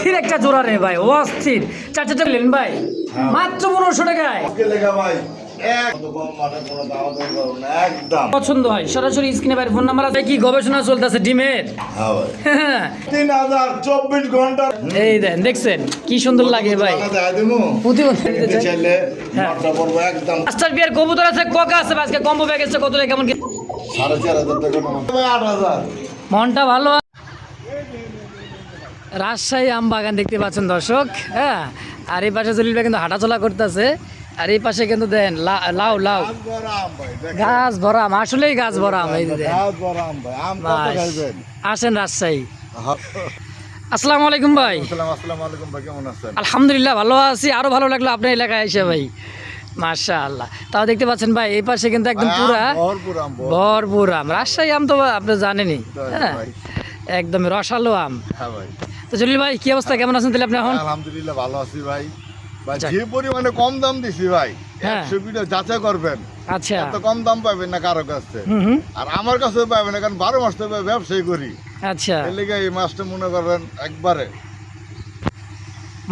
অস্থির একটা জোড়া রে ভাই, অস্থির। চারটা নেন ভাই মাত্র 1500 টাকায়। পছন্দ হয় সরাসরি স্ক্রিনে ভাই ফোন নাম্বার আছে। কি গবেষণা চলতেছে ডিমের? 3024 ঘন্টা। এই দেন, দেখছেন কি সুন্দর লাগে ভাই। মাস্টার বিয়ার কবুতর আছে, কোকা আছে, আজকে কম্বো প্যাকেজ কত টাকা কেমন কি? 4500 টাকা। 8000। মনটা ভালো। রাজশাহী আম বাগান দেখতে পাচ্ছেন দর্শক, হ্যাঁ। আর এই পাশে জলিল ভাই কিন্তু হাঁটাচলা করতেছে, আর এই পাশে কিন্তু দেন লাউ লাউ গাছ ভরা আম, আসলেই গাছ ভরা আম। এই আসেন রাজশাহী। আসসালামু আলাইকুম ভাই। আসসালামু আলাইকুম ভাই, কেমন আছেন? আলহামদুলিল্লাহ ভালো আছি, আরো ভালো লাগলো আপনার এলাকায় এসে ভাই, মাশাআল্লাহ। তাও দেখতে পাচ্ছেন ভাই এই পাশে কিন্তু একদম পুরা ভরপুর আম। রাজশাহী আম তো আপনি জানেনই, হ্যাঁ, একদম রসালো আম। তো জলিল ভাই কি অবস্থা, কেমন আছেন তাহলে আপনি এখন? আলহামদুলিল্লাহ ভালো আছি ভাই। যে পরিমাণে কম দাম দিছি ভাই, 100 পিটা যাচাই করবেন। আচ্ছা, এত কম দাম পাবেন না কারো কাছে, আর আমার কাছে পাবেন না, কারণ 12 মাস তো ব্যবসায়ী করি। আচ্ছা, এর লেগে এই মাসটা মনে করেন একবারে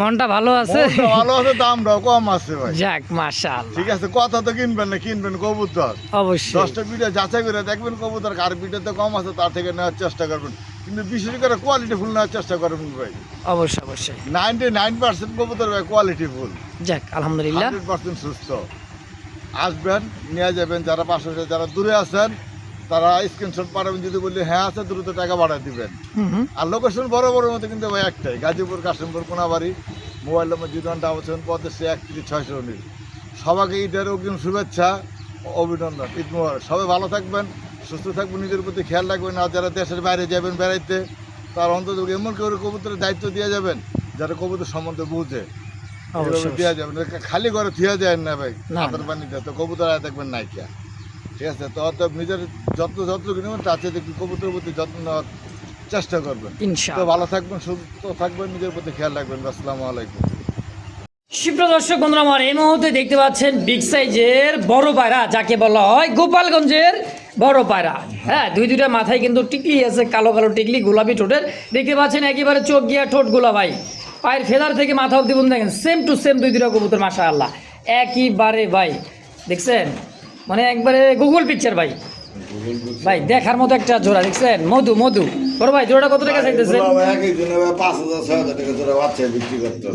মনটা ভালো আছে, ভালো আছে, দামটাও কম আছে ভাই। যাক মাশাআল্লাহ, ঠিক আছে। কথা তো কিনবেন না, কিনবেন কবুতর অবশ্যই। 10টা পিঠা যাচাই করে দেখবেন কবুতর কার পিঠাতে কম আছে তার থেকে নেওয়ার চেষ্টা করবেন, কিন্তু বিশেষ করে কোয়ালিটি ফুল নেওয়ার চেষ্টা করবেন ভাই। অবশ্যই অবশ্যই। 99% কবুতর ভাই কোয়ালিটি ফুল। যাক আলহামদুলিল্লাহ, 100% সুস্থ। আসবেন, নিয়ে যাবেন। যারা পাশে যারা দূরে আছেন তারা স্ক্রিনশট পাঠাবেন, যদি বললি হ্যাঁ আছে দ্রুত টাকা বাড়ায় দিবেন। আর লোকেশন বড় বড় মতো কিন্তু ভাই একটাই, গাজীপুর কাশিমপুর কোনাবাড়ি। মোবাইল নম্বর 08175 সবাইকে ঈদের অগ্রিম শুভেচ্ছা, অভিনন্দন, ঈদ মোবারক। সবাই ভালো থাকবেন, সুস্থ থাকবেন, নিজের প্রতি খেয়াল রাখবেন। আর যারা দেশের বাইরে যাবেন বেড়াইতে, তার অন্তত এমন কেউ কবুতরের দায়িত্ব দিয়ে যাবেন যারা কবুতর সম্বন্ধে বুঝে, দেওয়া যাবেন। খালি ঘরে থিয়া যায় না ভাই, হাতের পানি দেয় তো কবুতর আয় দেখবেন নাইকিয়া। ঠিক আছে, তো অত নিজের যত্ন নেবেন, তার চেয়ে একটু কবুতরের প্রতি যত্ন নেওয়ার চেষ্টা করবেন। তো ভালো থাকবেন, সুস্থ থাকবেন, নিজের প্রতি খেয়াল রাখবেন। আসসালামু আলাইকুম। সুপ্রিয় দর্শক বন্ধুরা, আমার এই মুহূর্তে দেখতে পাচ্ছেন বিগ সাইজের বড় পায়রা, যাকে বলা হয় গোপালগঞ্জের বড় পায়রা। হ্যাঁ, দুইটা মাথায় কিন্তু টিকলি আছে, কালো কালো টিকলি, গোলাপি ঠোঁটের। দেখতে পাচ্ছেন একেবারে চোখ গিয়া ঠোঁট গোলা ভাই, পায়ের ফেদার থেকে মাথা অব্দি বন্ধু দেখেন সেম টু সেম দুইটা কবুতর, মাশাআল্লাহ একইবারে ভাই। দেখছেন মানে একবারে গুগল পিকচার ভাই, ভাই দেখার মতো একটা জোড়া। দেখছেন মধু মধু বড় ভাই, জোড়াটা কত টাকা চাইতেছেন?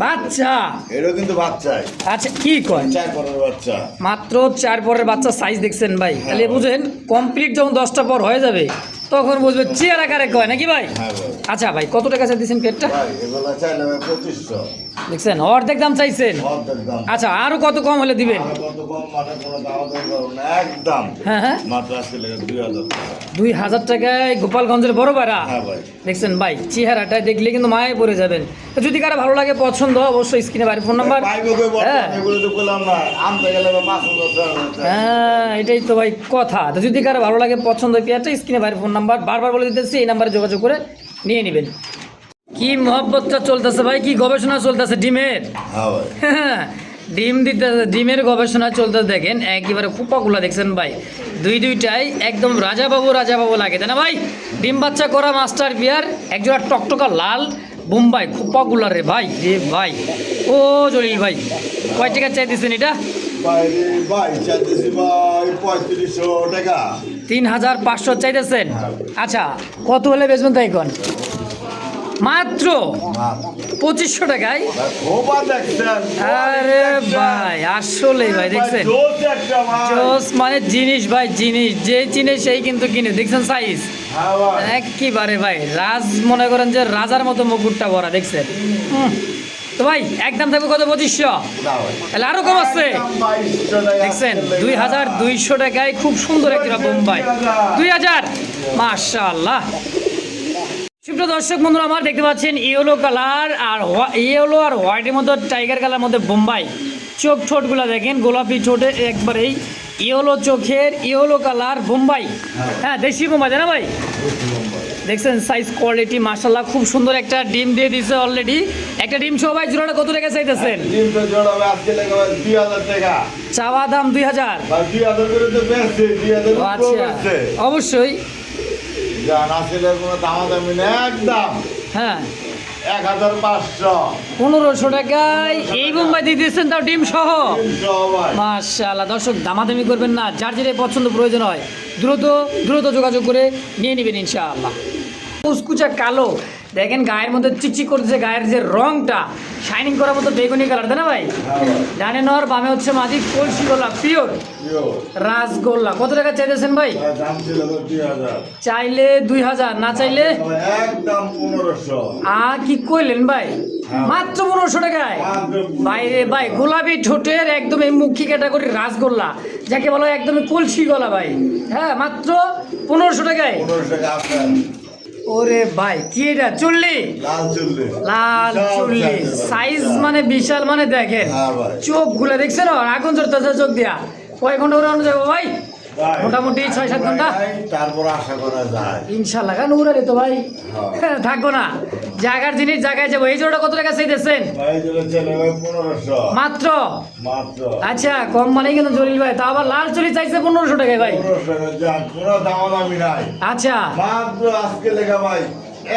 বাচ্চা, এটা কিন্তু বাচ্চাই। আচ্ছা কি কয়, 4 পরের বাচ্চা, মাত্র 4 পরের বাচ্চা। সাইজ দেখছেন ভাই, তাহলে বুঝেন কমপ্লিট যখন 10টা পর হয়ে যাবে তখন বুঝবে চেয়ার আকারে কয় নাকি ভাই? আচ্ছা ভাই কত টাকা চাইতেছেন পেটটা? দেখছেন অর্ধেক দাম চাইছেন। আচ্ছা আরো কত কম হলে দিবেন? হ্যাঁ হ্যাঁ, 2000 টাকায় গোপালগঞ্জের বড় পায়রা। দেখছেন ভাই চেহারাটা দেখলে কিন্তু মায়ে পড়ে যাবেন। যদি কারো ভালো লাগে পছন্দ অবশ্যই স্ক্রিনে বাড়ির ফোন নাম্বার। হ্যাঁ এটাই তো ভাই কথা। তো যদি কারো ভালো লাগে পছন্দ পেয়ারটা স্ক্রিনে বাড়ির ফোন নাম্বার বারবার বলে দিতেছি, এই নাম্বারে যোগাযোগ করে নিয়ে নেবেন। কি মহব্বতটা চলতেছে ভাই, কি গবেষণা চলতেছে ডিমের। হ্যাঁ ডিম দিতেছে, ডিমের গবেষণা চলতেছে। দেখেন একেবারে কুপাগুলো দেখছেন ভাই, দুইটাই একদম রাজাবাবু লাগে, তাই না ভাই? ডিম বাচ্চা করা মাস্টার বিয়ার, একজোড়া টকটকা লাল বোম্বাই কুপাগুলা রে ভাই, রে ভাই। ও জলিল ভাই কয় টাকা চাইতেছেন এটা? 3500 চাইতেছেন। আচ্ছা কত হলে বেচবেন তাই কোন? মাত্র 2500 টাকায়। আরে ভাই আসলে ভাই দেখছেন জোস মানে জিনিস ভাই, জিনিস যে চিনে সেই কিন্তু কিনে। দেখছেন সাইজ একেবারে ভাই রাজ, মনে করেন যে রাজার মতো মুকুটটা ভরা। দেখছেন তো ভাই একদম থাকবে কত? 2500। তাহলে আরো কম আছে। দেখছেন 2200 টাকায় খুব সুন্দর একটা বোম্বাই। 2000, মাশাআল্লাহ। সুপ্রিয় দর্শক বন্ধুরা আমার দেখতে পাচ্ছেন ইয়েলো কালার আর ইয়েলো আর হোয়াইটের মধ্যে টাইগার কালার মধ্যে বোম্বাই। চোখ ঠোঁটগুলো দেখেন গোলাপি ঠোঁটে, একবারেই ইয়েলো চোখের ইয়েলো কালার বোম্বাই। হ্যাঁ দেশি বোম্বাই তাই না ভাই? দেখছেন সাইজ কোয়ালিটি মাশাআল্লাহ, খুব সুন্দর একটা ডিম দিয়ে দিছে অলরেডি। একটা ডিম সবাই জোড়াটা কত টাকা চাইতেছেন? চাওয়া দাম 2000। আচ্ছা অবশ্যই, হ্যাঁ 1500 1500 টাকায় এই বোম্বাই দিয়ে দিচ্ছেন, তাও ডিম সহ। ভাই মাশাআল্লাহ, দর্শক দামাদামি করবেন না, যার যেটা পছন্দ প্রয়োজন হয় দ্রুত দ্রুত যোগাযোগ করে নিয়ে নেবেন ইনশাআল্লাহ। কুচকুচা কালো, দেখেন গায়ের মধ্যে চিকচিক করতেছে, গায়ের যে রংটা শাইনিং করার মতো বেগুনি কালার, তাই না ভাই? ডানে নর বামে হচ্ছে মাদি, কলসি গোল্লা পিওর রাসগোল্লা। কত টাকা চাইতেছেন ভাই? দাম ছিল 2000, চাইলে 2000, না চাইলে একদম 1500। কি কইলেন ভাই? মাত্র 1500 টাকায়? ভাই রে ভাই, গোলাপি ঠোঁটের একদম এই মুখী ক্যাটাগরি রাসগোল্লা, যাকে বলা হয় একদমই কলসি গলা ভাই। হ্যাঁ, মাত্র 1500 টাকায়। 1500 টাকা আপনার ওরে ভাই, কি এটা? চুল্লি, লাল চুল্লি, লাল চুল্লি, সাইজ মানে বিশাল, মানে দেখেন হ্যাঁ ভাই। চোখ গুলো দেখছেন, আগুন চড়তেছে চোখ দিয়া। কয় ঘন্টা উড়ানো যাবো ভাই? ভাই, মোটামুটি 6-7 ঘন্টা তারপর আশা করা যায় ইনশাল্লাহ। কারণ উড়ালে তো ভাই হ্যাঁ। থাকবো না, জায়গার জিনিস জায়গায় যাবো। এই জোড়াটা কত টাকা চাইতেছেন? ভাই দিলে চলে ভাই 1500 মাত্র। মাত্র। আচ্ছা, কম মানে কিন্তু জলিল ভাই, তা আবার লাল চুলি চাইছে 1500 টাকায় ভাই। 1500 টাকা যান, কোনো দামাদামি নাই। আচ্ছা, মাত্র আজকে লেখা ভাই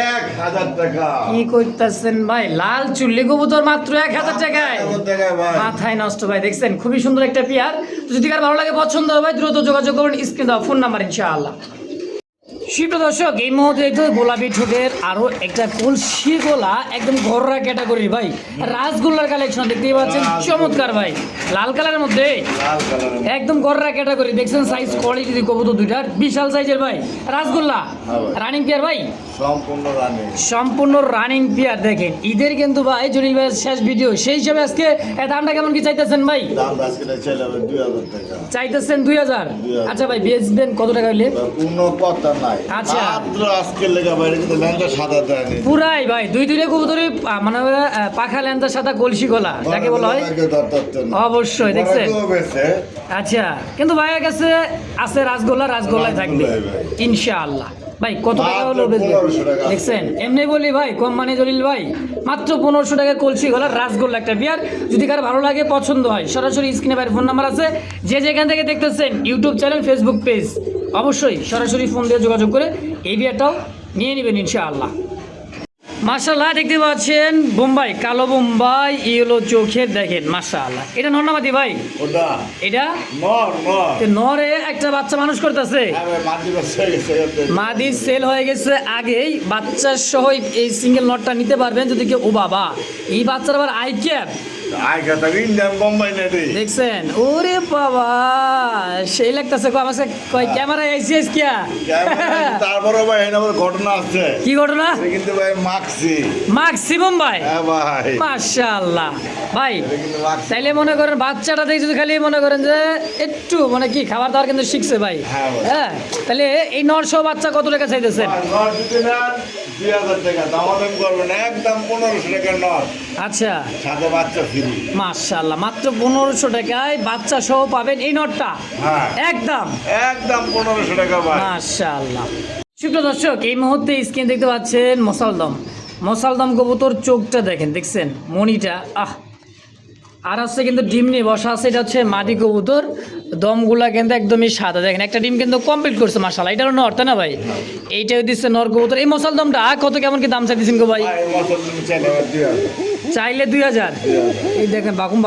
1000 টাকা। কি করতেছেন ভাই? লাল চুল্লি কবুতর মাত্র 1000 টাকায়? 1000 টাকায় ভাই। মাথায় নষ্ট ভাই, দেখছেন খুবই সুন্দর একটা পেয়ার। তো যদি কার ভালো লাগে, পছন্দ হয় ভাই, দ্রুত যোগাযোগ করুন, স্ক্রিন দাও ফোন নাম্বার ইনশাআল্লাহ। শিল্প দর্শক, এই মুহূর্তে তো গোলাপি ঠোঁটের আরো একটা কলসি গোলা, একদম ঘররা ক্যাটাগরির ভাই, রাসগোল্লার কালেকশন দেখতেই পাচ্ছেন, চমৎকার ভাই, লাল কালারের মধ্যে লাল কালারের একদম গররা ক্যাটাগরি। দেখছেন সাইজ কোয়ালিটি কবুতর দুইটার বিশাল সাইজের ভাই, রাসগোল্লা রানিং পেয়ার ভাই, সম্পূর্ণ রানী। সম্পূর্ণ রানিং পেয়ার। দেখেন ঈদের কিন্তু ভাই জলিল ভাইয়ের শেষ ভিডিও, সেই হিসাবে আজকে দামটা কেমন কি চাইতেছেন ভাই? দাম আজকে চলে ভাই 2000 টাকা। চাইতেছেন 2000? আচ্ছা ভাই, বেচবেন কত টাকা হইলে? কোনো কথা নাই। আচ্ছা। মাত্র আজকে লেখা ভাই, কিন্তু ল্যাংটা সাদা দেয়নি। পুরাই ভাই, দুই কবুতরই মানে পাখা ল্যান্তা সাদা কলসি গলা, যাকে বলা হয়। অবশ্যই দেখছেন। আচ্ছা, কিন্তু ভাইয়ের কাছে আছে রাসগোল্লাই থাকবে ইনশাআল্লাহ। ভাই কত টাকা হলো বেচবেন? 1500 টাকা। দেখছেন, এমনি বলি ভাই, কম মানে জলিল ভাই, মাত্র 1500 টাকা কলসি গলার রাসগোল্লা একটা বিয়ার। যদি কার ভালো লাগে, পছন্দ হয়, সরাসরি স্ক্রিনে বাইরের ফোন নাম্বার আছে, যে যেখান থেকে দেখতেছেন, ইউটিউব চ্যানেল, ফেসবুক পেজ, অবশ্যই সরাসরি ফোন দিয়ে যোগাযোগ করে এই বিয়ারটাও নিয়ে নেবেন ইনশাআল্লাহ। মাশাআল্লাহ, দেখতে পাচ্ছেন বোম্বাই, কালো বোম্বাই, ইয়েলো চোখের, দেখেন মাশাআল্লাহ। এটা নরনামাদি ভাই? ওটা এটা নর নর। নরে একটা বাচ্চা মানুষ করতেছে, হ্যাঁ ভাই, মাটি বসে গেছে। মাদি সেল হয়ে গেছে আগেই, বাচ্চার সহ এই সিঙ্গেল নটটা নিতে পারবেন যদি কেউ। ও বাবা, এই বাচ্চার আবার আই ক্যাপ, আইগা থাকি ইন্ডিয়ান বোম্বাই নেডি। দেখছেন? ওরে বাবা, সেই লাগতেছে। আমার কয় ক্যামেরায় আইসিএস কিয়া? তারপরে ভাই এটা আবার ঘটনা আছে। কি ঘটনা? এটা কিন্তু ভাই মাক্সি বোম্বাই। হ্যাঁ ভাই, মাশাআল্লাহ ভাই, এটা কিন্তু মাক্সি। তাইলে মনে করেন বাচ্চাটা দেখে যদি খালি মনে করেন যে একটু মানে কি খাবার দাবার কিন্তু শিখছে ভাই। হ্যাঁ ভাই। হ্যাঁ, তাহলে এই 900 বাচ্চা কত টাকা চাইতেছেন? ভাই, নর দিতে নেন 2000 টাকা, দামাদামি করবেন না, একদম 1500 টাকার নর, আচ্ছা, সাথে বাচ্চা ফ্রি। মাশাআল্লাহ, মাত্র 1500 টাকায় বাচ্চা সহ পাবেন এই নটটা, হ্যাঁ একদম একদম 1500 টাকা ভাই। মাশাআল্লাহ। সুপ্রিয় দর্শক, এই মুহূর্তে স্ক্রিন দেখতে পাচ্ছেন মশালদম কবুতর, চোখটা দেখেন, দেখছেন মনিটা, আর হচ্ছে কিন্তু ডিম নিয়ে বসা আছে, এটা হচ্ছে মাদি কবুতর, দমগুলা কিন্তু একদমই সাদা, দেখেন একটা ডিম কিন্তু কমপ্লিট করছে মাশাআল্লাহ। এটারও নর, তাই না ভাই? এইটাও দিচ্ছে নর কবুতর। এই মশালদমটা কত কেমন কি দাম চাইতেছেন গো ভাই? ভাই, মশলা তুমি চাইলে ভাই 2000। চাইলে 2000? এই দেখেন বাকুম,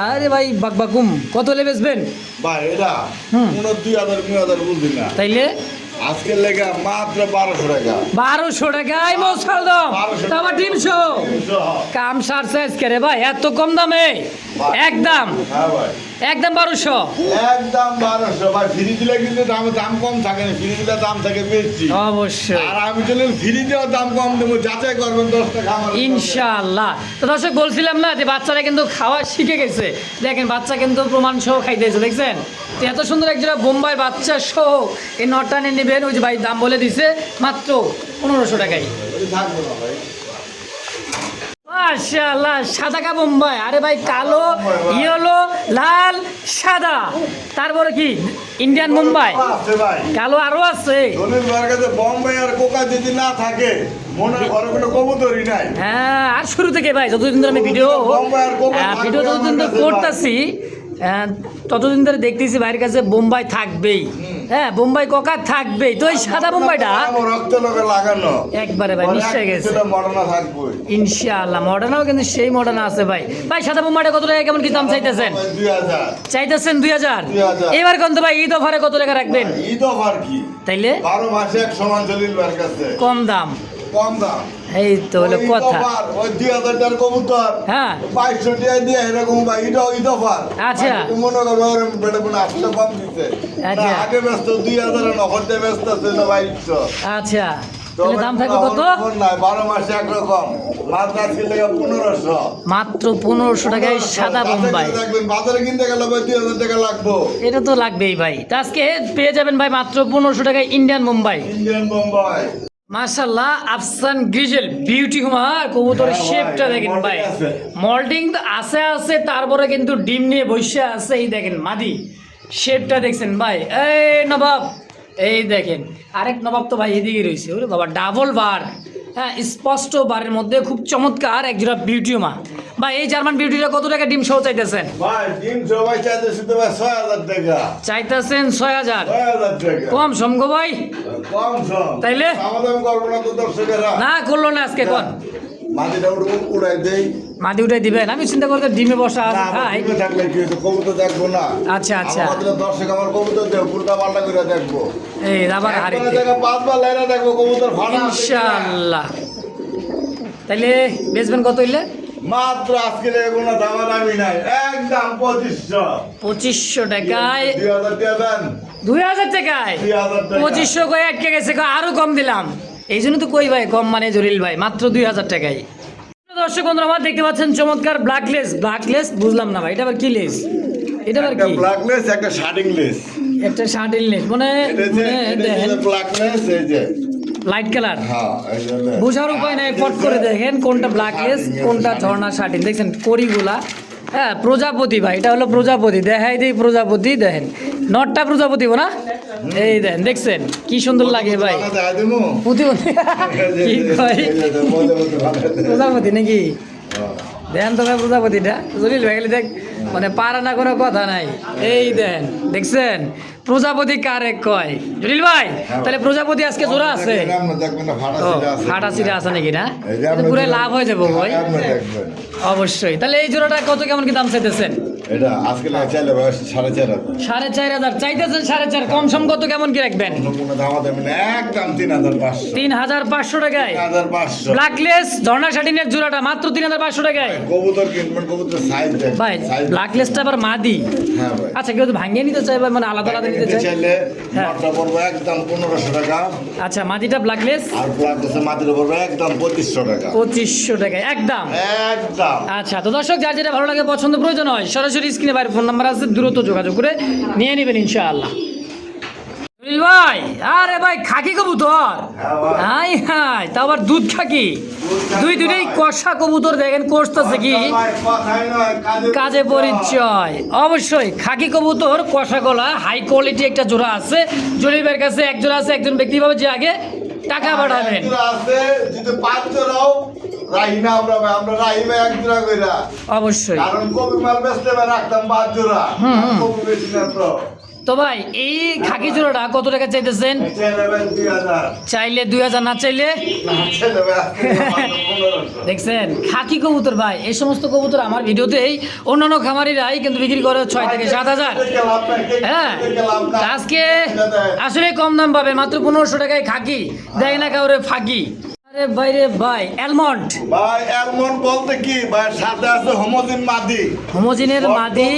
আরে ভাই বাকুম, কত হলে বেচবেন ভাই এটা কোনো 2000 বুঝি না। তাইলে আজকে লেগে মাত্র 1200 টাকা। 1200 টাকায় মশালদম, তারপর ডিম শো, কাম সারছে আজকে রে ভাই, এত কম দামে? একদম হ্যাঁ ভাই, একদম 1200? একদম 1200 ভাই। ফ্রি দিলে কিন্তু দাম কম থাকে না, ফ্রি দিলে দাম থাকে বেশি। অবশ্যই, আর আমি যদি ফ্রি দেওয়ার দাম কম দেবো, যাচাই করবেন 10 টাকা আমার। ইনশাআল্লাহ। তো দর্শক, বলছিলাম না যে বাচ্চারা কিন্তু খাওয়া শিখে গেছে, দেখেন বাচ্চা কিন্তু প্রমাণ সহ খাইতেছে, দেখছেন? তো এত সুন্দর একজোড়া বোম্বাই বাচ্চা সহ এই নটটা নিয়ে নেবেন। ওই যে ভাই দাম বলে দিছে মাত্র 1500 টাকায়। থাকবো না ভাই। মাশাআল্লাহ, সাদা কা বোম্বাই, আরে ভাই কালো, ইয়েলো, লাল, সাদা, তারপরে কি ইন্ডিয়ান বোম্বাই, আছে ভাই, কালো আরো আছে। ধনির ভাইয়ের কাছে বোম্বাই আর কোকা যদি না থাকে, মনে হয় ঘরে কোনো কবুতরই নাই। হ্যাঁ, আর শুরু থেকে ভাই যতদিন ধরে আমি ভিডিও যতদিন ধরে করতেছি, ততদিন ধরে দেখতেছি ভাইয়ের কাছে বোম্বাই থাকবেই। হ্যাঁ বোম্বাই ককার থাকবেই তো, এই সাদা বোম্বাইটা আমার রক্ত লোকে লাগানো একবারে ভাই মিশে গেছে সেটা মডার্ন থাকবে ইনশাআল্লাহ। মডার্নও কিন্তু সেই মডার্ন আছে ভাই। ভাই সাদা বোম্বাইটা কত টাকা কেমন কি দাম চাইতেছেন? 2000 চাইতেছেন 2000। 2000 এবার কিন্তু ভাই ঈদ অফারে কত টাকা রাখবেন? ঈদ অফার কি তাইলে 12 মাসে এক সমান জলিল ভাইয়ের কাছে কম দাম। কম দাম এই তো হলো ওই ঈদ কথা। অফার, ওই 2000 টাকার কবুতর হ্যাঁ 2200 টাকা দিয়ে এরকম ভাই ঈদ অফার। আচ্ছা। তুমি মনে করো ওর বেটা কোনো আসলে কম দিতে আচ্ছা। না, আগে ব্যস্ত 2000 এর নগদ দিয়ে ব্যস্ত ছিল 2200। আচ্ছা তাহলে দাম থাকবে কত? 12 মাসে একরকম মাত্র আজকে লেগে 1500। মাত্র 1500 টাকায় সাদা বোম্বাই। দেখবেন বাজারে কিনতে গেলে ভাই 2000 টাকা লাগবে। এটা তো লাগবেই ভাই। তো আজকে পেয়ে যাবেন ভাই মাত্র 1500 টাকায় ইন্ডিয়ান বোম্বাই। ইন্ডিয়ান বোম্বাই মাশাআল্লাহ আফসান গ্রিজেল বিউটি হুমা কবুতরের হ্যাঁ শেপটা ভাই, দেখেন ভাই। molding আছে। মল্টিং তো আছে তারপরে কিন্তু ডিম নিয়ে বসে আছে। এই দেখেন মাদি শেপটা দেখছেন ভাই। এই নবাব এই দেখেন আরেক নবাব তো ভাই এদিকে রয়েছে। ওরে বাবা ডাবল বার, হ্যাঁ স্পষ্ট বারের মধ্যে খুব চমৎকার এক জোড়া বিউটি হুমা। ভাই এই জার্মান বিউটিটা কত টাকা ডিম সহ চাইতেছেন? ভাই ডিম সবাই চাইতে শুধু ভাই 6000 টাকা। চাইতেছেন 6000। 6000 টাকা কম সমগো ভাই কম সম। তাইলে? আমাদের করবো না তো দর্শকেরা। না করলো না আজকে কোন মাটিটা উড়াই দেই। মাদি উঠাই দিবেন? আমি চিন্তা করতে ডিমে বসা না, আছে আমার ভাই। ডিমে থাকলে কি হইতো, কবুতর দেখবো না। আচ্ছা, আচ্ছা। আমাদের দর্শক আমার কবুতর দেব পুরোটা পাল্টা করে দেখবো। এই রাবার একবারে হারিতে দেখো 5 বার লাইরা দেখবো কবুতর ফানা আছে কিনা। ইনশাআল্লাহ। তাইলে বেচবেন কত হইলে? মাত্র আজকে কোনো দামাদামি নাই, একদম 2500। 2500 টাকায় 2000 টাকা দেন। 2000 টাকায় 2000 টাকা। 2500 কয়ে আটকে গেছে, আরো কম দিলাম। এই জন্য তো কই ভাই কম মানে জলিল ভাই মাত্র 2000 টাকায়। দর্শক বন্ধুরা আমার দেখতে পাচ্ছেন চমৎকার ব্ল্যাকলেস বুঝলাম না ভাই এটা আবার কি লেস? এটা আবার একটা কি? ব্ল্যাকলেস একটা শার্টিং লেস। একটা শার্টিল লেস মানে দেখেন ব্ল্যাকলেস এই যে লাইট কালার। হ্যাঁ এই যে বোঝার উপায় নাই, ফট করে দেখেন কোনটা ব্ল্যাকলেস কোনটা ঝর্ণা শার্টিন। দেখছেন করিগুলা, হ্যাঁ প্রজাপতি ভাই এটা হলো প্রজাপতি। দেখাই দিই প্রজাপতি, দেখেন নটটা প্রজাপতি না? এই দেখেন দেখছেন কি সুন্দর লাগে ভাই। দেখা দেবো প্রতিপতি কি কয় প্রজাপতি নাকি? দেন তো ভাই প্রজাপতিটা জলিল ভাই খালি দেখ মানে পারা না কোনো কথা নাই। এই দেন দেখছেন প্রজাপতি কারে কয় জলিল ভাই? তাহলে প্রজাপতি আজকে জোড়া আছে? ও ফাটা সিটা আছে নাকি না? পুরো লাভ হয়ে যাবো ভাই অবশ্যই। তাহলে এই জোড়াটা কত কেমন কি দাম চাইতেছেন? এটা আজকে চাইলে 4500। 4500 চাইতেছেন 4500। কম সম কত কেমন কি রাখবেন? একদম 3500। 3500 টাকায় 3500 ব্ল্যাকলেস ঝর্ণা শাটিনের জোড়াটা মাত্র 3500 টাকায়। কবুতর কিনবেন, কবুতর সাইজ দেখ ভাই ব্ল্যাকলেসটা আবার মাদি। হ্যাঁ ভাই। আচ্ছা কেউ তো ভাঙিয়ে নিতে চাই ভাই, মানে আলাদা আলাদা নিতে চাই? চাইলে হ্যাঁ। মাত্রা পড়বে একদম 1500 টাকা। আচ্ছা মাদিটা ব্ল্যাকলেস আর ব্ল্যাকলেসের মাত্রা পড়বে একদম 2500 টাকা। 2500 টাকায় একদম। একদম আচ্ছা তো দর্শক যার যেটা ভালো লাগে পছন্দ প্রয়োজন হয় সরাসরি স্ক্রিনে বাইরে ফোন নাম্বার আছে, দ্রুত যোগাযোগ করে নিয়ে নেবেন ইনশাআল্লাহ। জলিল ভাই আরে ভাই খাকি কবুতর, হাই হাই তা আবার দুধ খাকি, দুইটাই কষা কবুতর। দেখেন কষতেছে কি কাজে পরিচয়। অবশ্যই খাকি কবুতর কষা গলা হাই কোয়ালিটি একটা জোড়া আছে জলিল ভাইয়ের কাছে। এক জোড়া আছে, একজন ব্যক্তি ভাবে যে আগে টাকা পাঠাবেন। আছে যদি 5 জোড়াও রাহি না আমরা ভাই, আমরা রাহি ভাই 1 জোড়া কইরা। অবশ্যই কারণ কবি মাল বেচতে ভাই রাখতাম 5 জোড়া। কবি বেশি না তো। তো ভাই এই খাকি জোড়াটা কত টাকা চাইতেছেন? চাইলে ভাই 2000। চাইলে 2000, না চাইলে চাইলে ভাই আজকে মাত্র 1500। দেখছেন খাকি কবুতর ভাই। এই সমস্ত কবুতর আমার ভিডিওতেই অন্যান্য খামারিরাই কিন্তু বিক্রি করে 6 থেকে 7000। হ্যাঁ আজকে আসলে কম দাম পাবে মাত্র 1500 টাকায় খাকি। দেয় না কাউরে ফাঁকি। আরে ভাই রে ভাই অ্যালমন্ড ভাই অ্যালমন্ড বলতে কি ভাই সাথে আছে হোমোজিন মাদি। হোমোজিনের মাদি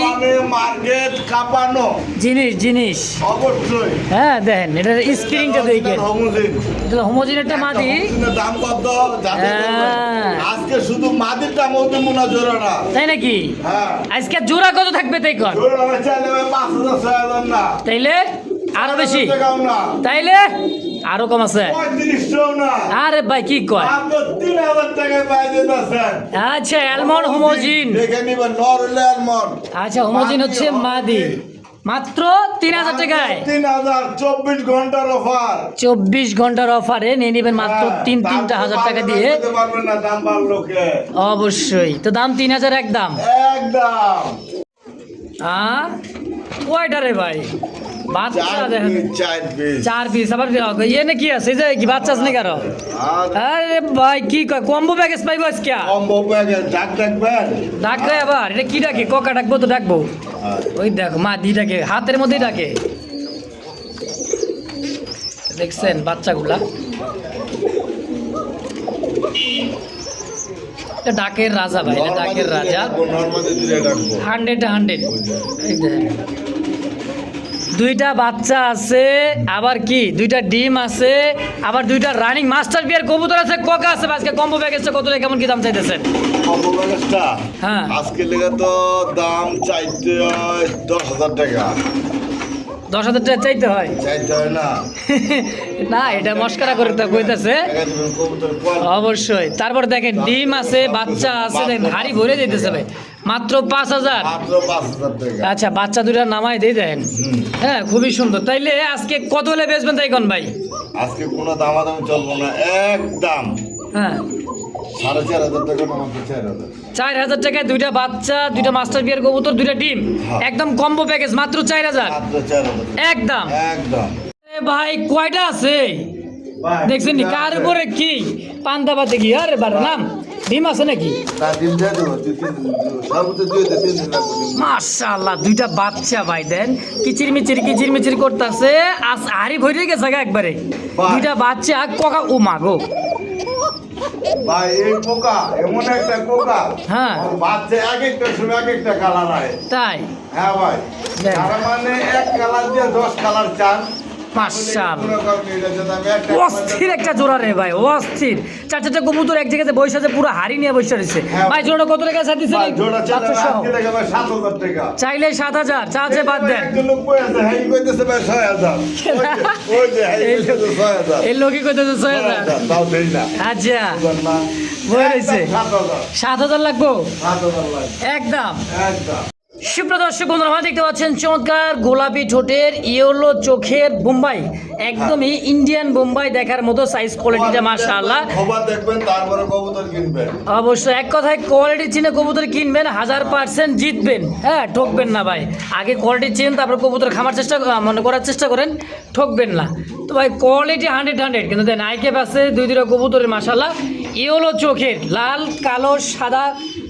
মার্কেট কাপানো জিনিস অবশ্যই। হ্যাঁ দেখেন এটা স্ক্রিনটা দেখেন, হোমোজিন এটা হোমোজিনেরটা মাদি। হোমোজিনের দাম কত জানেন? হ্যাঁ। আজকে শুধু মাদিরটা মধ্যে মুনা জোড়া না। তাই নাকি? হ্যাঁ আজকে জোড়া কত থাকবে তাই কর? জোড়া ভাই চাইলে ভাই 5000 6000 না। তাইলে আরো বেশি? টাকাও না। তাইলে আরো কম আছে? 3500 না। আরে ভাই কি কয়? মাত্র 3000 টাকায় পাই যেতেছেন। আচ্ছা অ্যালমন্ড হোমোজিন। দেখে নিবেন নর হলে অ্যালমন্ড। আচ্ছা হোমোজিন হচ্ছে মাদি মাত্র 3000 টাকায়। 3000 24 ঘন্টার অফার। 24 ঘন্টার অফারে নিয়ে নেবেন মাত্র 3,000 টাকা দিয়ে। পারবেন না দাম বাড়লো কে? অবশ্যই তো দাম 3000 একদম। একদম কয়টা রে ভাই? বাচ্চা দেখেন, 4 পিস 4 পিস। আবার ইয়ে না কি আছে, এই যে কি বাচ্চা আছে নাকি আরো? আরে ভাই কি কয়, কম্বো প্যাকেজ পাইবো আজকে? কম্বো প্যাকেজ ডাকবেন ডাকবে আবার, এটা কি ডাকে? কোকা ডাকবো তো ডাকবো। ওই দেখো মা দি ডাকে, হাতের মধ্যেই ডাকে। দেখছেন বাচ্চাগুলা, এটা ডাকের রাজা ভাই, এটা ডাকের রাজা। নরমালি দিলে ডাকবো 100 এই দেখেন, 2টা বাচ্চা আছে, আবার কি 2টা ডিম আছে, আবার 2টা রানিং মাস্টার বিয়ার কবুতর আছে, কোকা আছে। আজকে কম্বো প্যাকেজটা কত টাকা, কেমন কি দাম চাইতেছেন? কম্বো প্যাকেজটা হ্যাঁ আজকে লেগে তো দাম চাইতে হয় 10,000 টাকা। 10,000 টাকা চাইতে হয়? চাইতে হয় না, না এটা মস্করা করে তো কইতাছে। কবুতর কোয়ালিটি অবশ্যই। তারপর দেখেন ডিম আছে, বাচ্চা আছে, দেখেন হাড়ি ভরে দিতেছে ভাই, মাত্র 5,000। মাত্র 5,000 টাকা। আচ্ছা বাচ্চা 2টা নামাই দিয়ে দেন। হ্যাঁ খুবই সুন্দর। তাইলে আজকে কত হলে বেচবেন তাই কোন ভাই? আজকে কোনো দামাদামি চলবো না, একদম হ্যাঁ 4,500 টাকা, মাত্র 4,000। 4,000 টাকায় 2টা বাচ্চা, 2টা মাস্টার বিয়ার কবুতর, 2টা ডিম, হ্যাঁ। একদম কম্বো প্যাকেজ মাত্র 4,000 মাত্র 4,000 একদম। একদম। এ ভাই কয়টা আছে ভাই, দেখছেন নি? কার উপরে কি পান্তা পাতে কি? আরে বার নাম ডিম আছে নাকি? তা ডিম দিয়ে দেবো, সর্বোচ্চ 2 দিন লাগবে ডিম। মাশাআল্লাহ 2টা বাচ্চা ভাই দেন, কিচির মিচির করতেছে, আজ হাড়ি ভরে গেছে গা একবারে। বাহ। 2টা বাচ্চা কোকা, ও মা গো। ভাই এই পোকা এমন একটা পোকা, হ্যাঁ। ওর বাচ্চা এক একটা সময় এক একটা কালার হয়। তাই হ্যাঁ ভাই, দেখ। তার মানে এক কালার দিয়ে 10 কালার চান। মাশাআল্লাহ একটা অস্থির একটা জোড়া রে ভাই, অস্থির। 4-4টা কবুতর এক জায়গাতে বসে আছে, পুরো হাড়ি নিয়ে বসে রয়েছে। হ্যাঁ। ভাই জোড়াটা কত টাকা চাইতেছে? ভাই, জোড়া চাইলে বাচ্চা সহ। আজকে টাকা ভাই 7,000 টাকা। চাইলে 7,000, চাচে বাদ দেন। একজন লোক বই আছে, হ্যাঁ কইতেছে ভাই 6,000। ওই যে হ্যাঁ এই কইতেছে 6,000। এই লোকই কইতেছে 6,000। তাও দেই না। আচ্ছা বুঝলেন না? বই রয়েছে। একদম 7,000। 7,000 লাগবো 7,000 লাগবে। একদম। একদম। সুপ্রদর্শক বন্ধুরা, আপনারা দেখতে পাচ্ছেন চমৎকার গোলাপি ঠোঁটের, ইয়েলো চোখের বোম্বাই, একদমই ইন্ডিয়ান বোম্বাই দেখার মতো সাইজ, কোয়ালিটিটা মাশাআল্লাহ। খবর দেখবেন, তারপরে কবুতর কিনবেন। অবশ্যই এক কথায় কোয়ালিটি চিনে কবুতর কিনবেন, 1000% জিতবেন। হ্যাঁ ঠকবেন না ভাই, আগে কোয়ালিটি চিন, তারপর কবুতর খামার মনে করার চেষ্টা করেন, ঠকবেন না। তো ভাই কোয়ালিটি 100 কিন্তু দেন আইকে পাশে 2টা কবুতরের মাশাআল্লাহ, ইয়েলো চোখের, লাল কালো সাদা,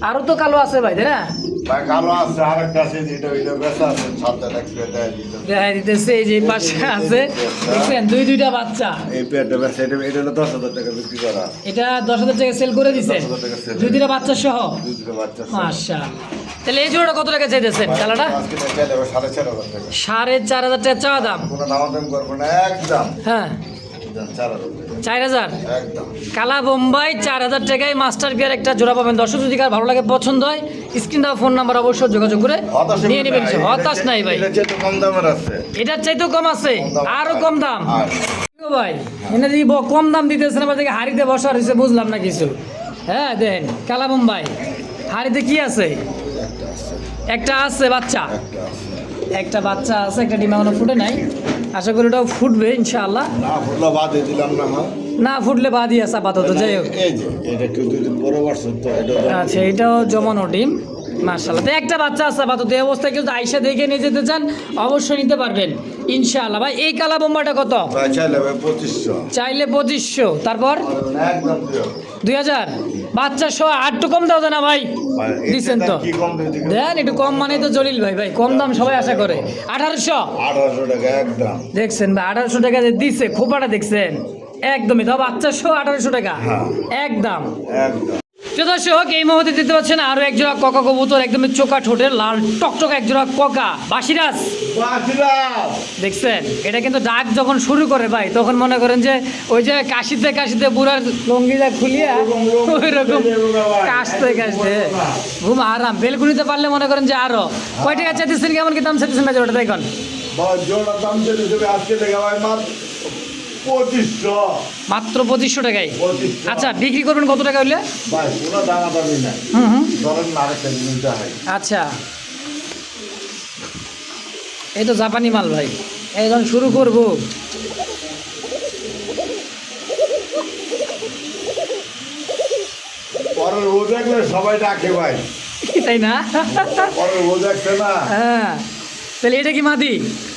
আরও তো কালো আছে ভাই তাই না? ভাই কালো আছে, আরেকটা আছে যেটা ওইটা বেচা আছে, সাতটা লাগবে দেয় দিতে। দেখা দিতেছে এই যে পাশে আছে, দেখছেন 2টা বাচ্চা। এই পেয়ারটা বেচা, এটা হলো 10,000 টাকা বিক্রি করা। এটা 10,000 টাকা সেল করে দিছে, 10,000 টাকা sell। 2টা বাচ্চা সহ। দুটো বাচ্চা আছে। মাশাআল্লাহ। তাহলে এই জোড়াটা কত টাকা চাইতেছেন কালাটা? আজকে চাইলে 4,500 টাকা। 4,500 টাকা চাওয়া দাম। কোনো দামাদামি করবো না, একদম হ্যাঁ 4,000 টাকা। 4,000 একদম। কালা বোম্বাই 4,000 টাকায় মাস্টার বিয়ার একটা জোড়া পাবেন। দর্শক যদি কার ভালো লাগে, পছন্দ হয়, স্ক্রিন দেওয়া ফোন নাম্বার অবশ্যই যোগাযোগ করে নিয়ে নেবেন। হতাশ নাই ভাই, এটা চেয়ে তো কম দামের আছে। এটার চাইতেও কম আছে, আরো কম দাম। আর ও ভাই এনে যদি কম দাম দিতেছেন, আমার দিকে হাড়িতে বসা রয়েছে, বুঝলাম না কিছু। হ্যাঁ দেন কালা বোম্বাই, হাড়িতে কি আছে? একটা আছে বাচ্চা, একটা বাচ্চা আছে, একটা ডিম এখনো ফুটে নাই, আশা করি ওটাও ফুটবে ইনশাআল্লাহ। না ফুটলো বাদে দিলাম না। হ্যাঁ না ফুটলে বাদই আছে আপাতত, যাই হোক। এই যে এটা একটু 2 দিন পরে বর্ষণ তো এটা আচ্ছা এটাও জমানো ডিম মাশাআল্লাহ। তো একটা বাচ্চা আছে আপাতত, এই অবস্থায় কেউ আইসা দেখে নিয়ে যেতে চান অবশ্যই নিতে পারবেন ইনশাআল্লাহ। ভাই এই কালা বোম্বাটা কত? ভাই চাইলে ভাই 2,500। চাইলে 2,500, তারপর একদম 2,000। বাচ্চা সহ 8 কম দাও না ভাই, ভাই দিচ্ছেন তো? কি কম দিতে? দেন একটু কম, মানে তো জলিল ভাই, ভাই কম দাম সবাই আশা করে। 1800 1800 টাকা একদম। দেখছেন ভাই, 1800 টাকা যে দিচ্ছে, খোপাটা দেখছেন একদমই, তো বাচ্চা সহ 1800 টাকা হ্যাঁ। একদম। একদম। প্রিয় দর্শক এই মুহূর্তে দিতে পারছেন আরো এক জোড়া কোকা কবুতর, একদমই চোকা ঠোঁটের, লাল টকটক এক জোড়া কোকা বাসিরাজ। দেখছেন এটা কিন্তু ডাক যখন শুরু করে ভাই, তখন মনে করেন যে ওই যে কাশিতে বুড়ার লঙ্গিটা খুলিয়া ওই রকম কাশতে ঘুম আরাম। বেলকুনিতে পারলে মনে করেন যে আরো। কয় টাকা চাইতেছেন, কেমন কি দাম চাইতেছেন না জোড়াটা দেখুন? ভাই জোড়া দাম চলে যাবে আজকে টাকা ভাই মাত্র 2,500। মাত্র 2,500 টাকায়। 2,500 আচ্ছা বিক্রি করবেন কত টাকা হইলে? ভাই কোনো দামাদামি নাই। হুম ধরেন না আরেকটা জিনিস দেখাই। আচ্ছা এই তো জাপানি মাল ভাই, এই যখন শুরু করবো পরের ও দেখলে সবাই ডাকে ভাই, তাই না? পরের ও দেখছে না। হ্যাঁ তাহলে এটা কি মাদি?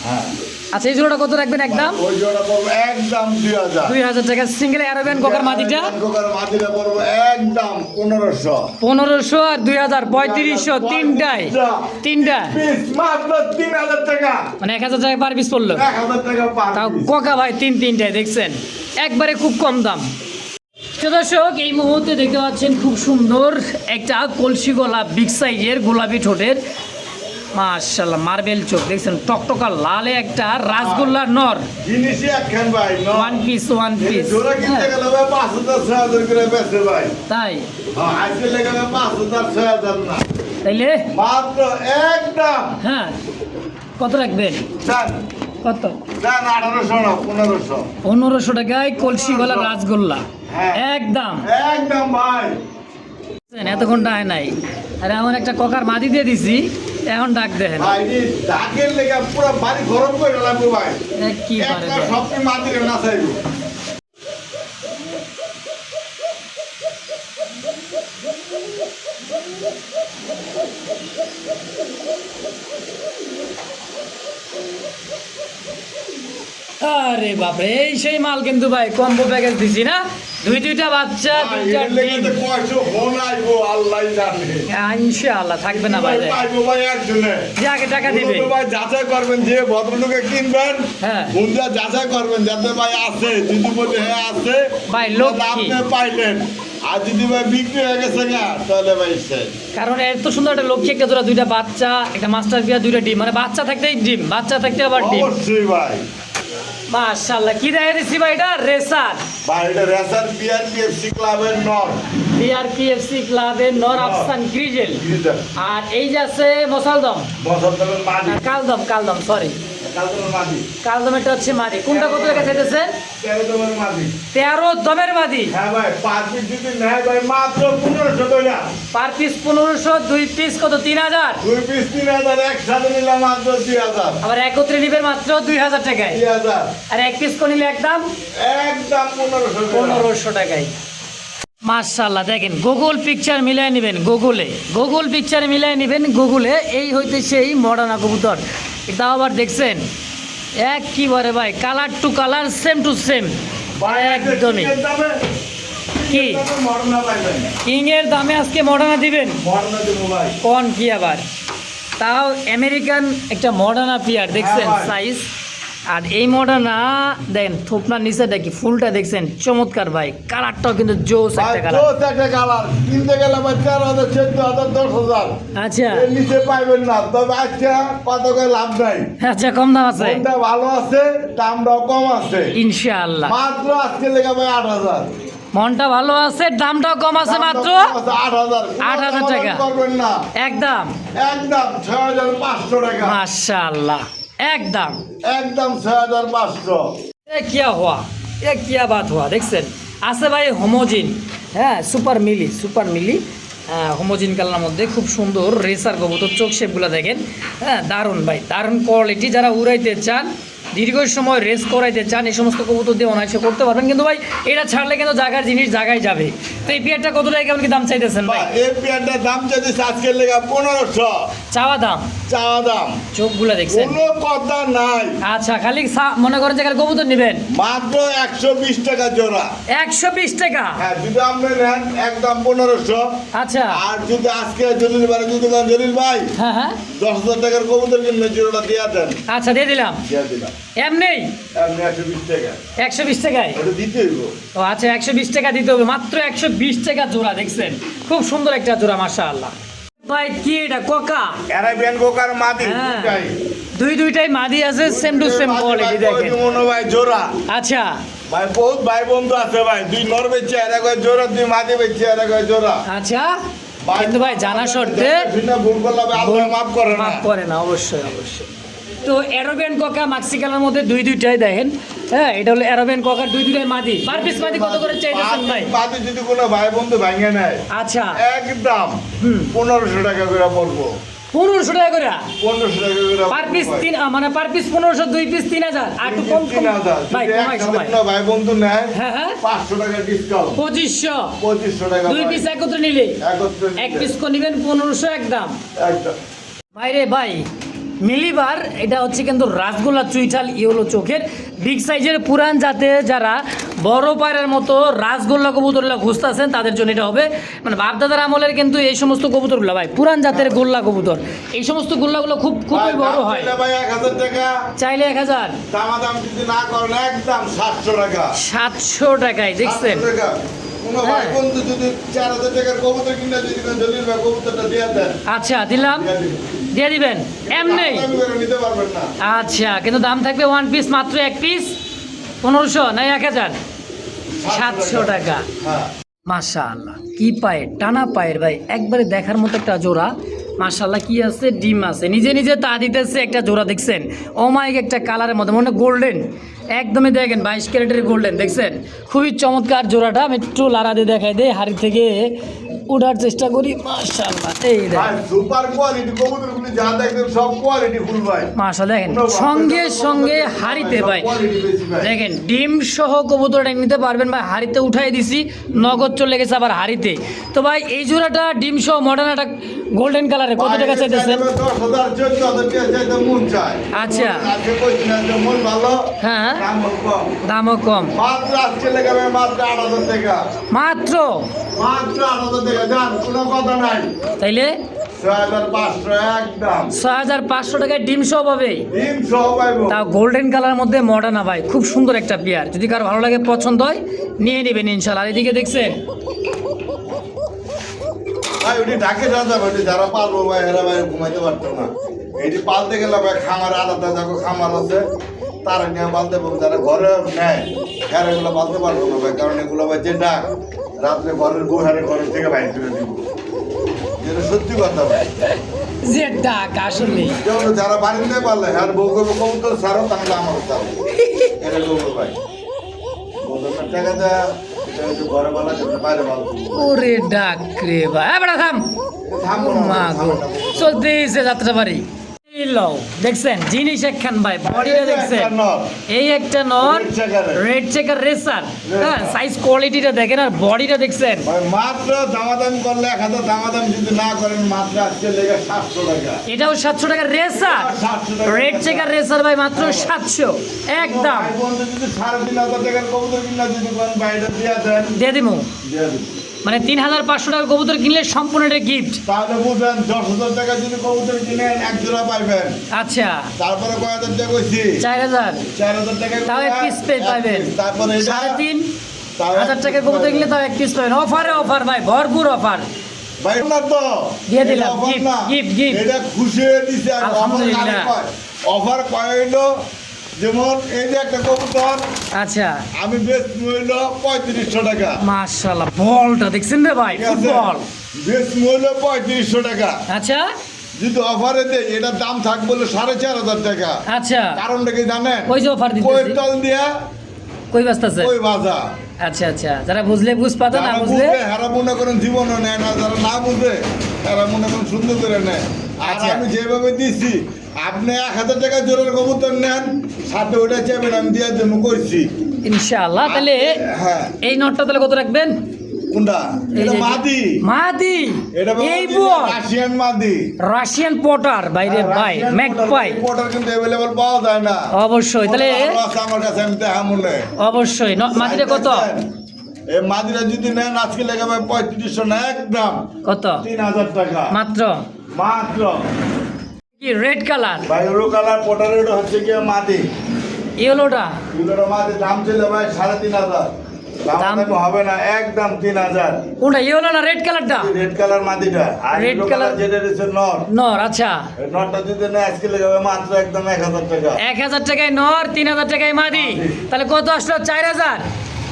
হ্যাঁ আচ্ছা এই জোড়াটা কত রাখবেন একদম? ওই জোড়া পড়বো একদম 2000। 2000 টাকা সিঙ্গেল অ্যারাবিয়ান কোকার মাদিটা। কোকার মাদিটা পড়বো একদম 1500। 1500 আর 2000 3500 তিনটা পিস মাত্র 3000 টাকা। মানে 1000 টাকা পার পিস পড়লো। 1000 টাকা পার তাও পিস। কোকা ভাই তিনটায় দেখছেন একবারে খুব কম দাম। তো দর্শক এই মুহূর্তে দেখতে পাচ্ছেন খুব সুন্দর একটা কলসি গলা বিগ সাইজের গোলাপি ঠোঁটের মাশাআল্লাহ মার্বেল চোখ দেখছেন টকটকা লালে একটা রাসগোল্লার নর। জিনিসই একখান ভাই ওয়ান পিস জোড়া কিনতে গেলে ভাই 5000 6000 করে বেচে ভাই। তাই হ্যাঁ আজকে লেগে 5000 6000 না, তাইলে মাত্র একদম। হ্যাঁ কত রাখবেন? চান কত? চান 1800 না 1500। 1500 টাকায় কলসি গলা রাসগোল্লা হ্যাঁ। একদম একদম ভাই। এতক্ষণ ডায় নাই আর এমন একটা কোকার মাদি দিয়ে দিছি এখন ডাক দেখেন ভাই এই ডাকের লেগে পুরো বাড়ি গরম করে লাগবে ভাই। কি পারে একটা সবটি মাটিরে না চাইবো। আরে বাপরে এই সেই মাল কিন্তু ভাই কম্বো প্যাকেজ দিছি না দুইটা বাচ্চা দুইটা ডিম আল্লাহ জানে। ইনশাআল্লাহ থাকবে না ভাই পাইবো ভাই একজনে। যে আগে টাকা দিবে ভাই যাচাই করবেন যে ভদ্রলোকে কিনবেন, হ্যাঁ বুঝা যাচাই করবেন যাতে ভাই আছে, যদি বলে হ্যাঁ আছে ভাই লোক আপনি পাইলেন, আর যদি ভাই বিক্রি হয়ে গেছে না তাহলে ভাই শেষ। কারণ এত সুন্দর একটা লক্ষ্মী একটা জোড়া দুইটা বাচ্চা একটা মাস্টার বিয়া দুইটা ডিম মানে বাচ্চা থাকতেই ডিম বাচ্চা থাকতে আবার ডিম। অবশ্যই ভাই মাশাআল্লাহ কি দেয় দিছি ভাই এটা রেসার ভাই এটা রেসার বিআরপিএফসি ক্লাবের নর। বিআরপিএফসি ক্লাবের নর আফসান গ্রিজেল। আর এই যে আছে মসালদম মশালদমের মাদি। কালদম সরি কালদমের মাদি। কালদমেরটা হচ্ছে মাদি। কোনটা কত টাকা চাইতেছেন? 13 দমের মাদি। 13 দমের মাদি। হ্যাঁ ভাই 5 পিস যদি নেয় ভাই মাত্র 1500 টাকা। পার পিস 1500 দুই পিস কত 3000 দুই পিস 3000 একসাথে নিলাম মাত্র 2000। আবার একত্রে নিবেন মাত্র 2000 টাকায় 2000 আর এক পিস করে নিলে একদম 1500 টাকায়। মাশাআল্লাহ দেখেন গুগল পিকচার মিলাই নেবেন গুগল পিকচার মিলাই নেবেন গুগলে এই হইতে সেই মডার্না কবুতর এটা আবার দেখছেন একবারে ভাই colour to colour same to same একদমই। কি কিং এর দামে আজকে মডার্না দিবেন? কোন কি আবার তাও আমেরিকান একটা মডার্না পিয়ার দেখছেন সাইজ। আর এই মডার্না দেখেন থোপনার নিচে দেখি ফুলটা দেখছেন চমৎকার ভাই কালারটাও কিন্তু জোস একটা কালার কিনতে গেলে ভাই 13,000 14,000 10,000 আচ্ছা এর নিচে পাইবেন না। তবে আজকে কত করে লাভ নাই। আচ্ছা কম দাম আছে দামটা ভালো আছে দামটাও কম আছে ইনশাআল্লাহ। মাত্র আজকে লেগে ভাই 8,000। মনটা ভালো আছে দামটাও কম আছে মাত্র 8,000 টাকা করবেন না একদম 6,500 টাকা। মাশাআল্লাহ একদম 6,500। এ কিয়া বাত হুয়া দেখছেন আছে ভাই হোমোজিন হ্যাঁ সুপার মিলি হোমোজিন কালার মধ্যে খুব সুন্দর রেসার কবুতর চোখ শেপগুলো দেখেন হ্যাঁ দারুণ ভাই দারুণ কোয়ালিটি। যারা উড়াইতে চান দীর্ঘ সময় রেস করাইতে চান এই সমস্ত কবুতর দিয়ে অনায়াসে করতে পারবেন কিন্তু ভাই এটা ছাড়লে কিন্তু জায়গার জিনিস জায়গায় যাবে। তো এই পেয়ারটা কত টাকা কেমন কি দাম চাইতেছেন ভাই? এই পেয়ারটার দাম চাইতেছে আজকের লেগে 1500 চাওয়া দাম চোখগুলো দেখছেন কোনো কথা নাই। আচ্ছা খালি মনে করেন যে কবুতর নেবেন মাত্র 120 টাকা জোড়া। 120 টাকা হ্যাঁ যদি আপনি নেন একদম 1500। আচ্ছা আর যদি আজকে জলিল ভাই যদি জলিল ভাই হ্যাঁ 10,000 টাকার কবুতর কিনলে জোড়াটা দিয়ে দেন। আচ্ছা দিয়ে দিলাম এমনি 120 টাকা 120 টাকায় ওটা দিতে হইব। ও আচ্ছা 120 টাকা দিতে হবে মাত্র 120 টাকা জোড়া দেখছেন খুব সুন্দর একটা জোড়া মাশাআল্লাহ। ভাই কি এটা কোকা অ্যারাবিয়ান কোকার মাদি হ্যাঁ। দুইটাই মাদি আছে সেম টু সেম কোয়ালিটি দেখেন মনে ভাই জোড়া। আচ্ছা ভাই বহুত ভাই বন্ধু আছে ভাই দুই নর বেচছে আর এক জোড়া দুই মাদি বেচছে আর এক জোড়া। আচ্ছা কিন্তু ভাই জানা শর্তে ভুল করলে আল্লাহ মাফ করে না অবশ্যই। তো অ্যারাবিয়ান কোকা মাক্সিকানের মধ্যে দুইটাই দেখেন হ্যাঁ এটা হলো অ্যারাবিয়ান কোকার দুইটাই মাদি। পার পিস মাদি কত করে চাইতেছেন ভাই? মাদি যদি কোনো ভাই বন্ধু ভাঙে নেয় আচ্ছা একদম 1500 টাকা করে পড়বো। 1500 টাকা করে 1500 টাকা করে পার পিস মানে পার পিস 1500 দুই পিস 3000 আর একটু কম 3000 ভাই কমাই সময় ভাই বন্ধু নেয় হ্যাঁ 500 টাকা ডিসকাউন্ট 2500 টাকা দুই পিস একত্রে নিলে এক পিস কো নেবেন 1500 একদম একদম ভাই রে ভাই মিলিবার এটা হচ্ছে কিন্তু রাসগোল্লা চুইঠাল ইয়েলো চোখের বিগ সাইজের পুরান জাতে যারা বড় পায়রার মতো রাসগোল্লা কবুতরগুলো খুঁজতেছেন তাদের জন্য এটা হবে মানে বাপদাদার আমলের কিন্তু এই সমস্ত কবুতরগুলো ভাই পুরান জাতের গোল্লা কবুতর এই সমস্ত গোল্লাগুলো খুবই বড় হয়। ভাই 1000 টাকা চাইলে 1000 দাম যদি না করেন একদম 700 টাকা। 700 টাকায় দেখছেন। 700 টাকা। কোনো ভাই বন্ধু যদি 4000 টাকার কবুতর কিনে যদি কোন জলিল ভাই কবুতরটা দিয়ে দেন, আচ্ছা দিলাম, দিয়ে দিবেন এমনি। আমি করে নিতে পারবেন না। আচ্ছা কিন্তু দাম থাকবে ওয়ান পিস মাত্র এক পিস 1500 না 1000 700 টাকা। হ্যাঁ মাশাআল্লাহ কি পায়ের টানা পায়ের ভাই একবারে দেখার মতো একটা জোড়া। মাশাআল্লাহ কি আছে ডিম আছে নিজে নিজে তা দিতেছে একটা জোড়া দেখছেন অমায়িক একটা কালারের মধ্যে মনে গোল্ডেন একদমই দেখেন 22 ক্যারেটের গোল্ডেন দেখছেন খুবই চমৎকার জোড়াটা। আমি একটু লারা দিয়ে দেখাই দেই হাড়ি থেকে উঠার চেষ্টা করি। মাশাআল্লাহ এই ভাই দেখেন সুপার কোয়ালিটি কবুতরগুলো যা দেখবেন সব কোয়ালিটি ফুল ভাই। মাশাআল্লাহ দেখেন সঙ্গে সঙ্গে হাড়িতে ভাই দেখেন ডিম সহ কবুতরটা নিতে পারবেন ভাই হাড়িতে উঠাই দিছি নগদ চলে গেছে আবার হাড়িতে। তো ভাই এই জোড়াটা ডিম সহ মডার্ন একটা গোল্ডেন কালারে কত টাকা চাইতেছেন? 10,000 14,000 টাকা চাইতে মন চায়। আচ্ছা আজকে কইছি না যে মন ভালো হ্যাঁ দামও কম। দামও কম মাত্র আজকে লাগাবে মাত্র 8,000 টাকা। মাত্র 8,000 টাকা জান কোনো কথা নাই। তাইলে 6,500 একদম 6500 টাকায় ডিম সহ পাবে ডিম সহ পাইবো। তাও গোল্ডেন কালার মধ্যে মডার্ন ভাই খুব সুন্দর একটা পেয়ার যদি কারো ভালো লাগে পছন্দ হয় নিয়ে নেবেন ইনশাআল্লাহ। আর এদিকে দেখছেন ভাই ওটি ঢাকে রাজা ভাই যারা পারবো ভাই এরা ভাই ঘুমাইতে পারতো না। এটি পালতে গেলে ভাই খামার আলাদা দেখো খামার আছে তারা নিয়ে পালতে পারবো যারা ঘরে নেয় হ্যাঁ এগুলো পালতে পারবো না ভাই কারণ এগুলো ভাই যে ডাক রাত্রে ঘরের গোহারে ঘরের থেকে বাইর করে দিব এটা সত্যি কথা ভাই। যে ডাক আসলে যেমন যারা বাড়িতে পারলে আর বউ করবো কবুতর ছাড়ো তাহলে আমার ছাড়ো এটা করবো ভাই কবুতরের টাকা দেয় এটা হচ্ছে ঘরে পালা যেটা বাইরে পালবো ওরে ডাক রে ভাই বেড়া থাম থামবো মা গো চলতেছে যাত্রা বাড়ি এই লও দেখছেন জিনিস একখান ভাই বডিটা দেখছেন এই একটা নর রেড চেকার রেসার হ্যাঁ সাইজ কোয়ালিটিটা দেখেন আর বডিটা দেখছেন ভাই মাত্র দামাদামি করলে 1000 দামাদামি যদি না করেন মাত্র আজকে লেগে 700 টাকা। এটাও 700 টাকা রেসার 700 টাকা রেড চেকার রেসার ভাই মাত্র 700 একদম ভাই বন্ধু যদি 3,500 টাকার কবুতর কিনা যদি কোন বাইরে দিয়ে দেন দিয়ে দিমু দিয়ে দিন। মানে 3500 টাকার কবুতর কিনলে সম্পূর্ণ এটা গিফট। তাহলে বুঝেন 10,000 টাকা যদি কবুতর কিনেন এক জোড়া পাইবেন। আচ্ছা তারপরে কয় হাজার টাকা কইছি 4000 4,000 টাকা তাও এক পিস পাইবেন তারপরে এটা 3,500 টাকার কবুতর কিনলে তাও এক পিস পাবেন। অফারে অফার ভাই ভরপুর অফার ভাই না তো দিয়ে দিলাম, এটা offer gift, না। gift, gift। এটা খুশি হয়ে দিছে আর আলহামদুলিল্লাহ। অফার কয় হইলো যেমন এই যে একটা কবুতর আচ্ছা আমি বেশ মূল্য 3500 টাকা। মাশাআল্লাহ বলটা দেখছেন রে ভাই ঠিক আছে? ফুটবল বেশ মূল্য 3500 টাকা। আচ্ছা যদি অফারে দেয় এটার দাম থাকবে হলো 4,500 টাকা। আচ্ছা কারণটা কি জানেন? ওই যে অফার কই দিতেছি তল দিয়া কই বাস্তাছে কই বাজা। আচ্ছা আচ্ছা যারা বুঝলে বুঝ পাতা না যারা বুঝলে বুঝে হেরা মনে করেন জীবনও নেয় না, যারা না বুঝে হেরা মনে করেন সুন্দর করে নেয়। আর আচ্ছা। আমি যেভাবে দিচ্ছি আপনি 1,000 টাকা জোরের কবুতর নেন সাথে ওটা চাইবেন আমি দিয়ে দেবো কইছি। ইনশাআল্লাহ। তাহলে হ্যাঁ এই নটটা তাহলে কত রাখবেন? কোনটা? এই এটা যে- মাদি। মাদি এটা এই বল রাশিয়ান মাদি। রাশিয়ান পটার বাইরে ভাই রাশিয়ান ম্যাকপাই পোটার কিন্তু অ্যাভেলেবল পাওয়া যায় না। অবশ্যই তাহলে ভালো আছে আমার কাছে আমি দেখা মনে অবশ্যই মাদিটা কত এই মাদিরা যদি নেন আজকে লেগে ভাই 3500 না একদম কত 3,000 টাকা মাত্র মাত্র। কি রেড কালার ভাই ওরো কালার পোটারের হচ্ছে কি মাদি ইয়েলোটা এগুলোর মাদি দাম ছিল ভাই 3,500 দাম দাম- হবে না একদম 3,000। কোনটা ইয়েলো না রেড কালারটা? রেড কালার মাদিটা আর Red রেড color- কালার যেটা রয়েছে নর নর আচ্ছা এই নরটা যদি নেয় আজকে লেগে মাত্র একদম 1,000 টাকা। 1000 টাকায় নর 3000 টাকায় মাদি তাহলে কত আসলো 4000।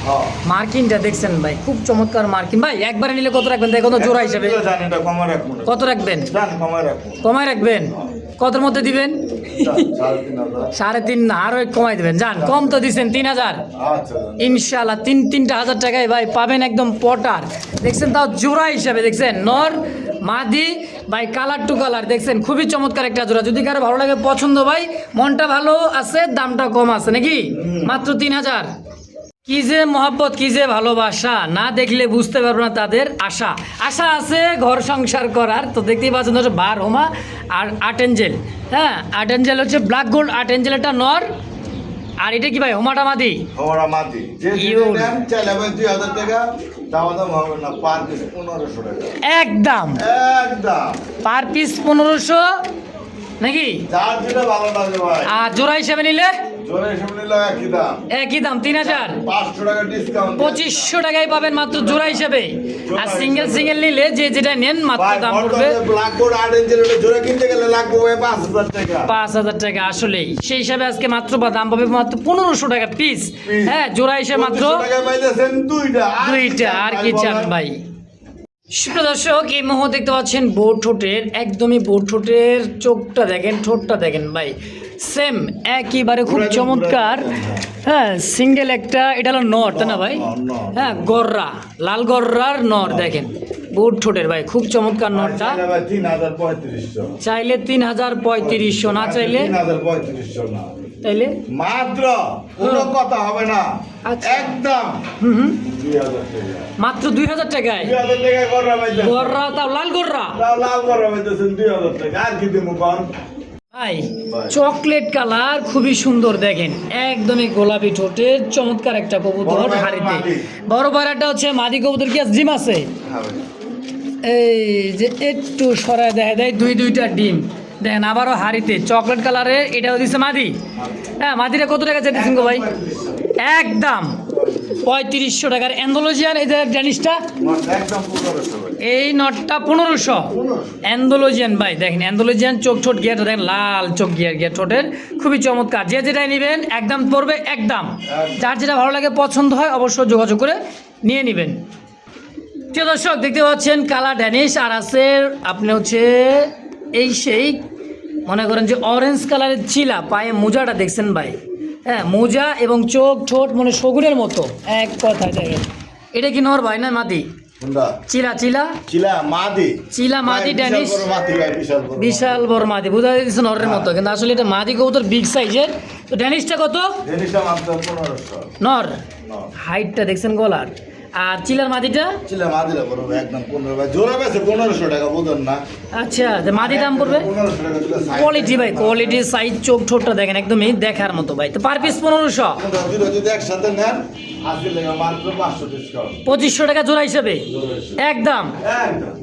হ্যাঁ মার্কিনটা দেখছেন ভাই খুব চমৎকার মার্কিন ভাই একবারে নিলে কত রাখবেন দেখুন তো জোড়া হিসাবে জানি এটা কমায় রাখবো না। কত রাখবেন? জান কমায় রাখবো কমায় রাখবেন কতর মধ্যে দিবেন? 3,500। 3.5 না আরো কমাই দিবেন জান কম তো দিচ্ছেন 3000 আচ্ছা ইনশাআল্লাহ 3,000 টাকায় ভাই পাবেন একদম পটার দেখছেন তাও জোড়া হিসাবে দেখছেন নর মাদি ভাই কালার টু কালার দেখছেন খুবই চমৎকার একটা জোড়া যদি কারো ভালো লাগে পছন্দ ভাই মনটা ভালো আছে দামটা কম আছে নাকি মাত্র 3,000 কি যে মহব্বত, কি যে ভালোবাসা, না দেখলে বুঝতে পারবো না তাদের আশা। আশা আছে ঘর সংসার করার, তো দেখতেই পাচ্ছেন হচ্ছে বার হোমা আর আর্ট এঞ্জেল। হ্যাঁ, আর্ট এঞ্জেল হচ্ছে ব্ল্যাক গোল্ড, আর্ট এঞ্জেল একটা নর, আর এটা কি ভাই হোমাটা মাদি? ওরা মাটি যে ইউর। নেন চাইলে ভাই 2000 টাকা দাম হবে না, পার পিস 1500 টাকা একদম একদম। পার পিস 1500 নাকি? যার যেটা ভালো লাগে ভাই। আর জোড়া হিসেবে নিলে জোরে হিসেবে নিলে একই দাম, একই দাম 3000, 500 টাকা ডিসকাউন্ট। 2500 টাকায় পাবেন মাত্র জোড়া হিসেবে। আর সিঙ্গেল সিঙ্গেল নিলে যে যেটা নেন মাত্র দাম পড়বে ব্ল্যাক গোল্ড আর্ট এঞ্জেলের জোরে কিনতে গেলে লাগবে ভাই 5000 টাকা। 5000 টাকা। আসলেই সেই হিসাবে আজকে মাত্র বা দাম পাবে মাত্র 1500 টাকা পিস। হ্যাঁ, জোড়া হিসেবে মাত্র 2500 টাকা পাইতেছেন দুইটা। আর কি চান ভাই? সুপ্রিয় দর্শক, এই মুহূর্তে দেখতে পাচ্ছেন বোট ঠোঁটের, একদমই বোট ঠোঁটের চোখটা দেখেন, ঠোঁটটা দেখেন ভাই, সেম একেবারে খুব চমৎকার। হ্যাঁ, সিঙ্গেল একটা, এটা হলো নর তাই না ভাই? হ্যাঁ, গররা, লাল গররার নর দেখেন, বোট ঠোঁটের ভাই, খুব চমৎকার নরটা। চাইলে ভাই 3350। চাইলে 3350, না চাইলে 3350 না, তাইলে মাত্র কোনো কথা হবে না, আচ্ছা। একদম হুম 2000 টাকা। মাত্র 2000 টাকায় 2000 টাকা কররা পাইতেছেন। গররা, তাও লাল গররা তাও লাল কররা পাইতেছেন 2000 টাকা। আর কি দিমু কোন? ভাই, চকলেট কালার, খুবই সুন্দর দেখেন, একদমই গোলাপি ঠোঁটের চমৎকার একটা কবুতর বড় ভাইয়ের হাড়িতে। মাদি। বড় পায়রাটা হচ্ছে মাদি কবুতর, কি আছে ডিম আছে? হ্যাঁ ভাই। এই যে একটু সরায় দেখা দেয় দুইটা ডিম দেখেন, আবারও হাড়িতে চকলেট কালারের, এটাও দিচ্ছে মাদি। হ্যাঁ, মাদিটা কত টাকা চাইতেছেন গো ভাই? একদম 3500 টাকার। অ্যান্ডোলজিয়ান এই যে ড্যানিশটা, একদম 1500 ভাই। এই নটটা 1500। অ্যান্ডোলজিয়ান ভাই দেখেন, অ্যান্ডোলজিয়ান চোখ ঠোঁট গিয়ারটা দেখেন, লাল চোখ গিয়ার ঠোঁটের, খুবই চমৎকার। যে যেটাই নেবেন একদম পড়বে একদম। যার যেটা ভালো লাগে পছন্দ হয় অবশ্যই যোগাযোগ করে নিয়ে নেবেন। প্রিয় দর্শক, দেখতে পাচ্ছেন কালা ড্যানিশ, আর আছে আপনি হচ্ছে এই সেই মনে করেন যে অরেঞ্জ কালারের চিলা, পায়ে মোজাটা দেখছেন ভাই। হ্যাঁ, মোজা এবং চোখ ঠোঁট মানে শগুনের মতো, এক কথায় দেখেন। এটা কি নর ভাই না মাদি? কোনটা? চিলা চিলা চিলা মাদি। চিলা মাদি ভাই, ড্যানিশ, বিশাল বড় মাদি ভাই, বিশাল বড়। বিশাল বড় মাদি, বোঝা যাচ্ছে নরের মতো, কিন্তু আসলে এটা মাদি কবুতর বিগ সাইজের। তো ড্যানিশটা কত? জিনিসটা মাত্র 1500। নর, না। হাইটটা দেখছেন গলার। আর চিলার মাদিটা? চিলা মাদিরা বড় ভাই, একদম 15 ভাই। জোড়া বেচে 1500 টাকা, বুঝুন না? আচ্ছা, তো মাদি দাম পড়বে 1500 টাকা দিলে সাইজ। কোয়ালিটি ভাই, কোয়ালিটি, সাইজ, চোখ ঠোঁটটা দেখেন, একদমই দেখার মতো ভাই। তো পার পিস 1500, দুটো যদি একসাথে নেন আসলে মাত্র 500 ডিসকাউন্ট। 2500 টাকা জোড়া হিসেবে জোড়া হিসেবে। একদম। একদম।